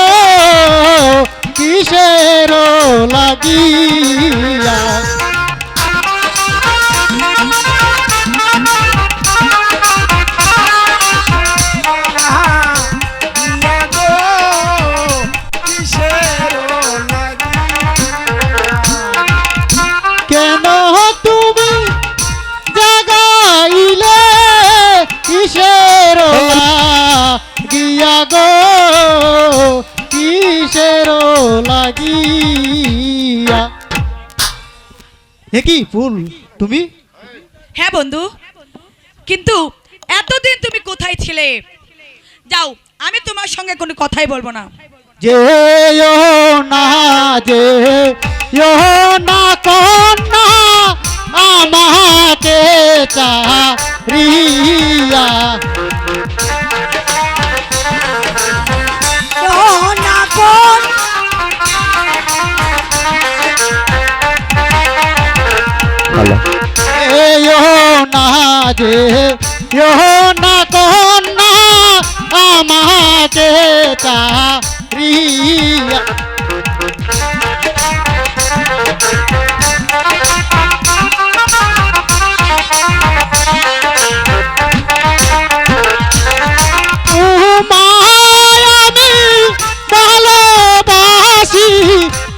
কিসের লাগিয়া। কেন তুমি জাগাইলে কিসের লাগিয়া গো, কিসের লাগিয়া। এ কি ফুল তুমি? হ্যাঁ বন্ধু, কিন্তু এতদিন তুমি কোথায় ছিলে? যাও, আমি তোমার সঙ্গে কোনো কথাই বলবো না। যে না, যে না কন্যা আমাকে চারিয়া। না যে না কন্যা আমাকে চারিয়া। তোমায় আমি ভালোবাসি,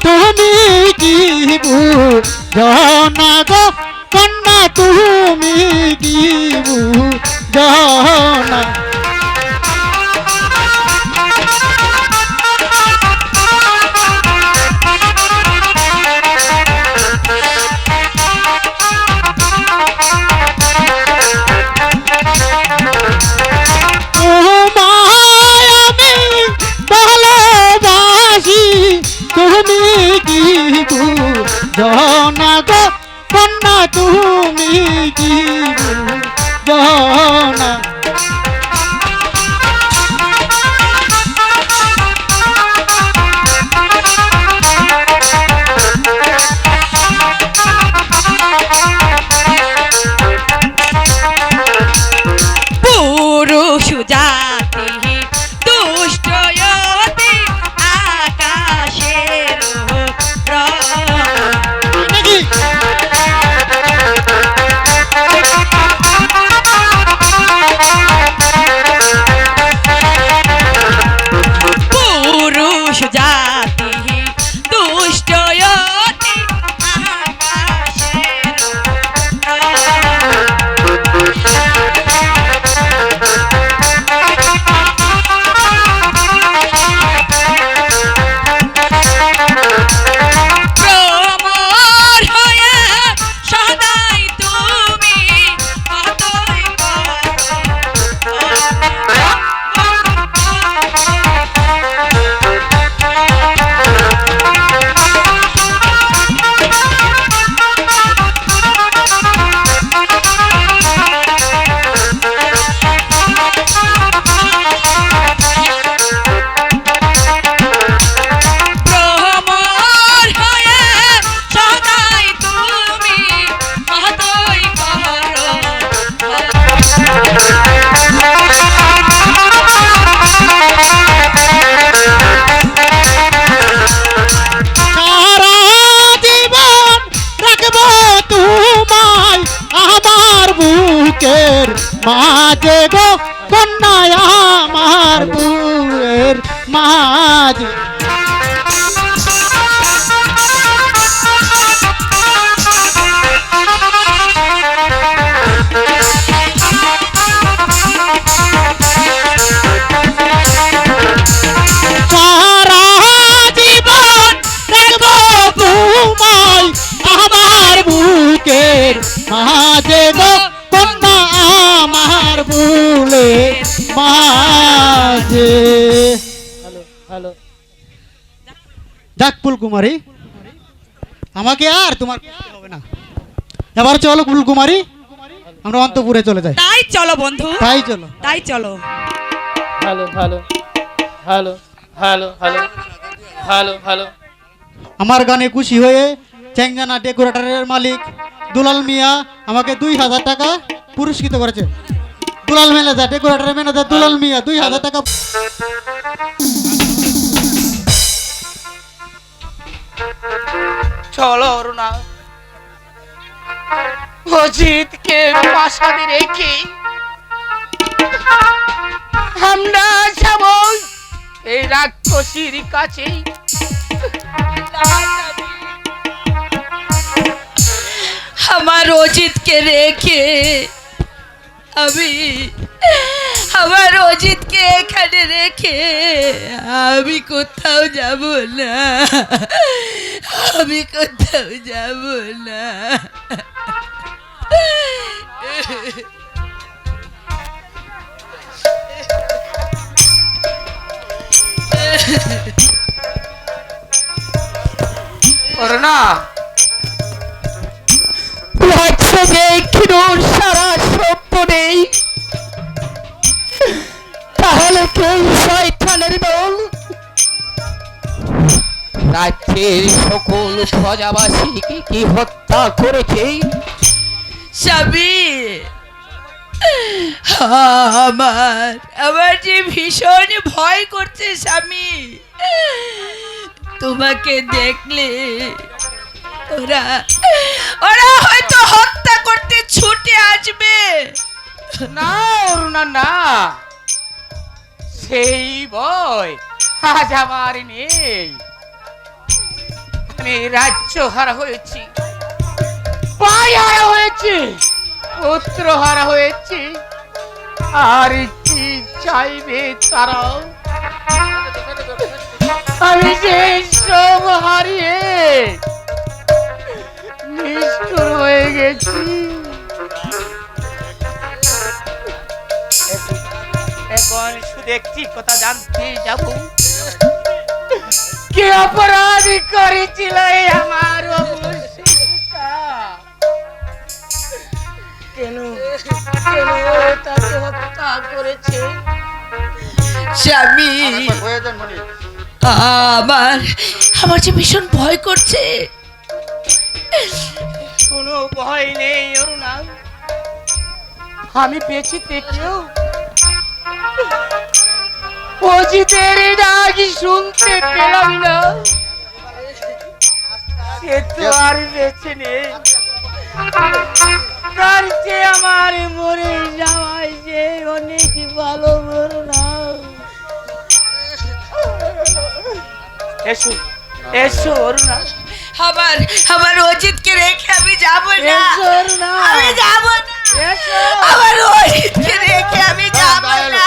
তুমি কি বুঝো না গো কন্যা, তুমি কি বুঝো না। তোমায় আমি ভালোবাসি, তুমি কি বুঝো না গো কন্যা, তুমি কি বুঝো না। পুরুষ জাতি দুষ্ট অতি আকাশের নাকি পুরুষ জাতি দুষ্ট অতি আকাশের ভ্রমর হয়ে সদাই তুমি কতই ভ্রমর হয়ে সদাই তুমি কতই করো। সারা জীবন রাখবো তোমায় আমার বুকের মাঝে গো কন্যা, আমার বুকের মাঝে। সারা জীবন রাখবো তোমায় আমার বুকের মাঝে গো কন্যা, আমার বুকের মাঝে। যাক ফুলকুমারী, আমাকে আর তোমার করতে হবে না। এবার চলো ফুলকুমারী, আমরা অন্তপুরে চলে যাই। তাই চলো বন্ধু, তাই চলো। তাই চলো। Hello hello hello hello hello hello hello. আমার গানে খুশি হয়ে চেঙ্গানা ডেকোরেটরের মালিক দুলাল মিয়া আমাকে 2000 টাকা পুরস্কৃত করেছে। দুলাল ম্যানেজার, ডেকোরেটরের ম্যানেজার দুলাল মিয়া 2000 টাকা। চলো অরুণা, অজিতকে প্রাসাদে রেখে আমরা যাব এই রাক্ষসীর কাছে। আমার অজিতকে রেখে আমি, আমার অজিতকে এখানে রেখে আমি কোথাও যাব না, আমি কোথাও যাব না। অরুণা, লাগছে যে কিরোর সারা সভ্য নেই, তাহলে কেউ শয়তানের দল রাজ্যের সকল প্রজাবাসীকে কি হত্যা করেছে? স্বামী, আমার আমার যে ভীষণ ভয় করছে স্বামী। তোমাকে দেখলে ওরা ওরা হয়তো হত্যা করতে ছুটে আসবে। না অরুণা না, সেই ভয় আজ আমার নেই। আমি রাজ্য হারা হয়েছি, ভাই হারা হয়েছি, পুত্র হারা হয়েছি, আর কি চাইবে তারা? আমি সেই সব হারিয়ে নিষ্ঠুর হয়ে গেছি। এখন শুধু একটি কথা জানতে যাব, কি অপরাধ করেছিল এই আমার অবশেষটা? কেন কেন তাকে হত্যা করেছে? স্বামী, আমার আমার যে ভীষণ ভয় করছে। কোনো ভয় নেই অরুণা, আমি বেঁচে থেকেও অজিতের ডাক শুনতে পেলাম না। সে তো আর বেঁচে নেই, তার চেয়ে আমার মরে যাওয়াই যে অনেক ভালো। অরুণা, এসো এসো অরুণা, আমার আমার অজিতকে রেখে আমি যাব না, এসো অরুণা, আমি যাব না, এসো। আমার অজিতকে রেখে আমি যাব না।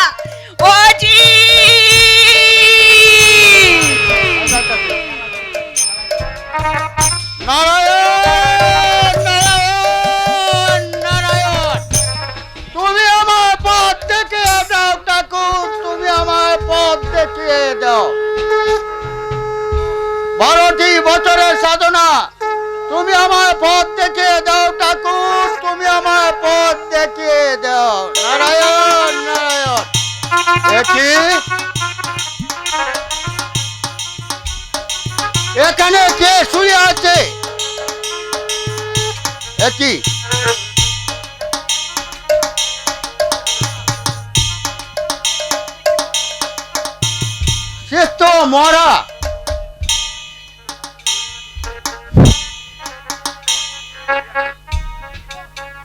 নারায়ণ নারায়ণ নারায়ণ, তুমি আমার পথ দেখিয়ে দাও ঠাকুর, তুমি আমার পথ দেখিয়ে দাও। 12টি বছরের সাধনা, তুমি আমার পথ দেখিয়ে দাও ঠাকুর, তুমি আমার পথ দেখিয়ে দাও। নারায়ণ নারায়ণ। দেখি এখানে কে শুয়ে আছে? একই সে তো মরা।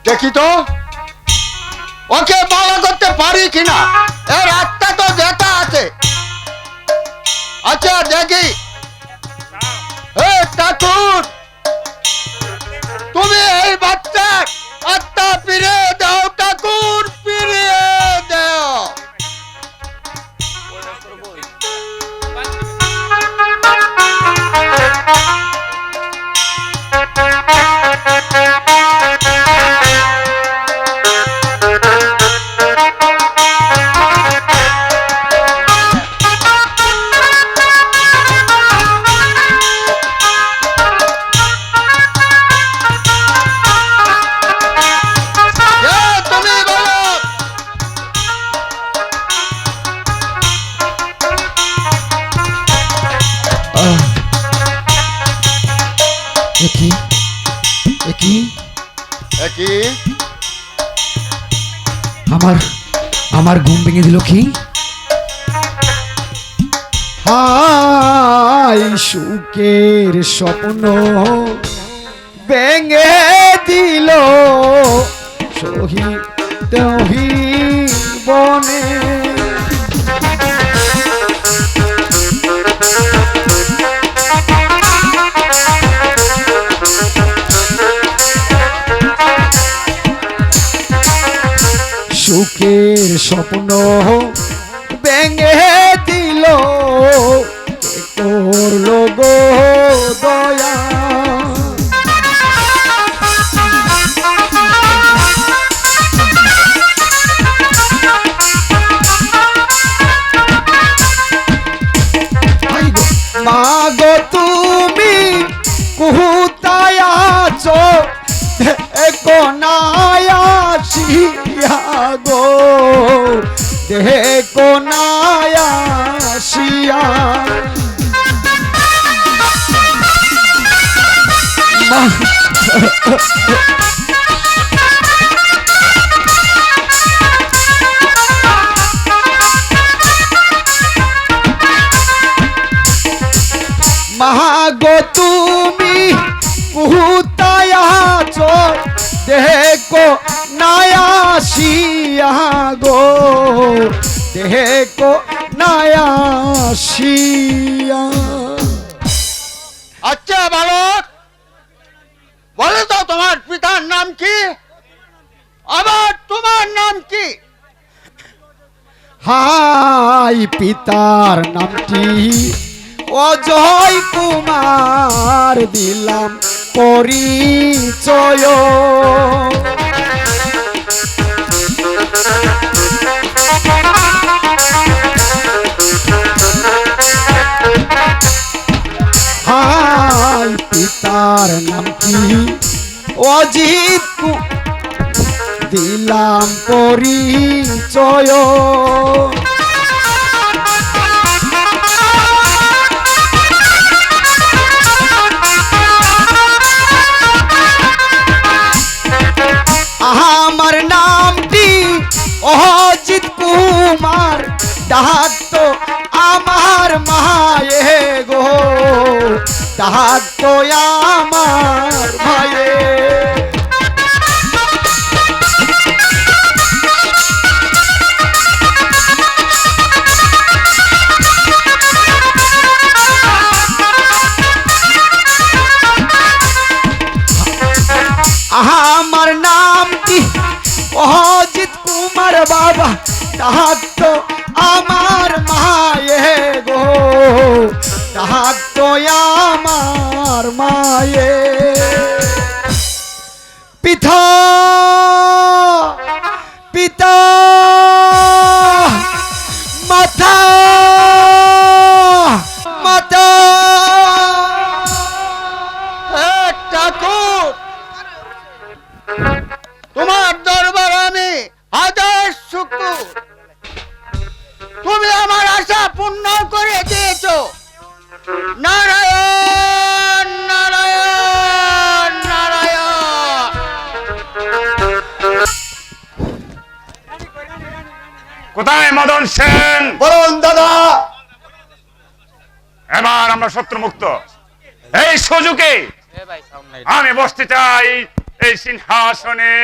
দেখি তো ওকে ভালো করতে পারি কিনা, এর একটা তো ব্যথা আছে। আচ্ছা দেখি। ঠাকুর, তুমি এই বাচ্চার আত্মা ফিরিয়ে দাও ঠাকুর, ফিরিয়ে দাও। আমার আমার ঘুম ভেঙে দিল কি? হাই সুখের স্বপ্ন ভেঙে দিল শহীদ বনে। সুখের স্বপ্ন ভেঙে দিল কে করলো গো দয়া। মা গো তুমি কোথায় আছো দেখো না আসিয়া গো, দেখো না আসিয়া। মা গো তুমি কোথায় আছো দেখো না আসিয়া গো, দেখো না আসিয়া। আচ্ছা বালক, বলো তো তোমার পিতার নাম কি? আবার তোমার নাম কি? হাই পিতার নামটি অজয় কুমার দিলাম পরিচয়। হাই পিতার নামটি অজিত দিলাম পরিচয়। আমার নামটি অজিত কুমার, ডাক তো আমার মায়ে গো, ডাক তো আমার মায়ে। আমার নামটি অজিত কুমার বাবা, ডাক তো আমার মায়ে গো, ডাক তো আমার মায়ে। পিতা পিতা মাতা মাতা। ঠাকুর, তোমার দরবার আমি হাজার শুকর। তুমি আমার আশা পূর্ণ করে দিয়েছো। নারায়ণ নারায়ণ নারায়ণ। কোথায় মদন সেন? বলুন দাদা। এবার আমরা শত্রুমুক্ত। এই সুযোগে আমি বসতে চাই এই সিংহাসনে।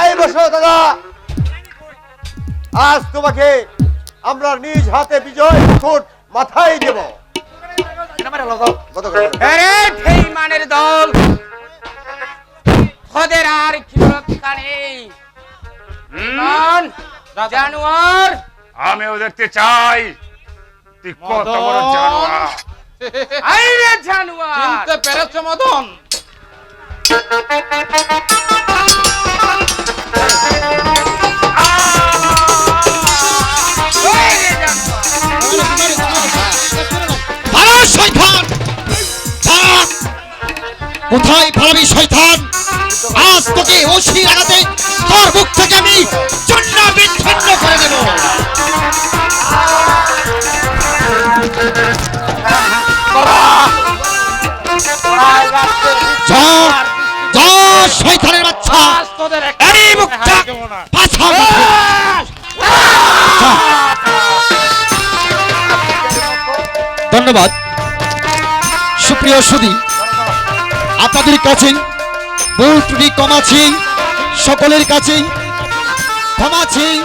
এই বসো দাদা, আজ তোমাকে আমরা নিজ হাতে বিজয় মুকুট মাথায় দেব। মানের দল ওদের আর কি রক্ষা নেই। জানোয়ার আমিও দেখতে চাই তুই কত বড় জানোয়ার। আইরে জানোয়ার, চিনতে পেরেছো মদন? শয়তান কোথায় পালাবি শয়তান? আজ তোকে ওসি লাগাতে তোর মুখ থেকে আমি চূর্ণ বিচ্ছিন্ন করে দেব। না পাছা ধন্যবাদ সুপ্রিয় সুধী আপনাদের কাছে ভুল ত্রুটি ক্ষমা চেয়ে সকলের কাছে ক্ষমা চেয়ে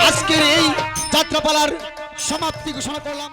আজকের এই যাত্রাপালার সমাপ্তি ঘোষণা করলাম।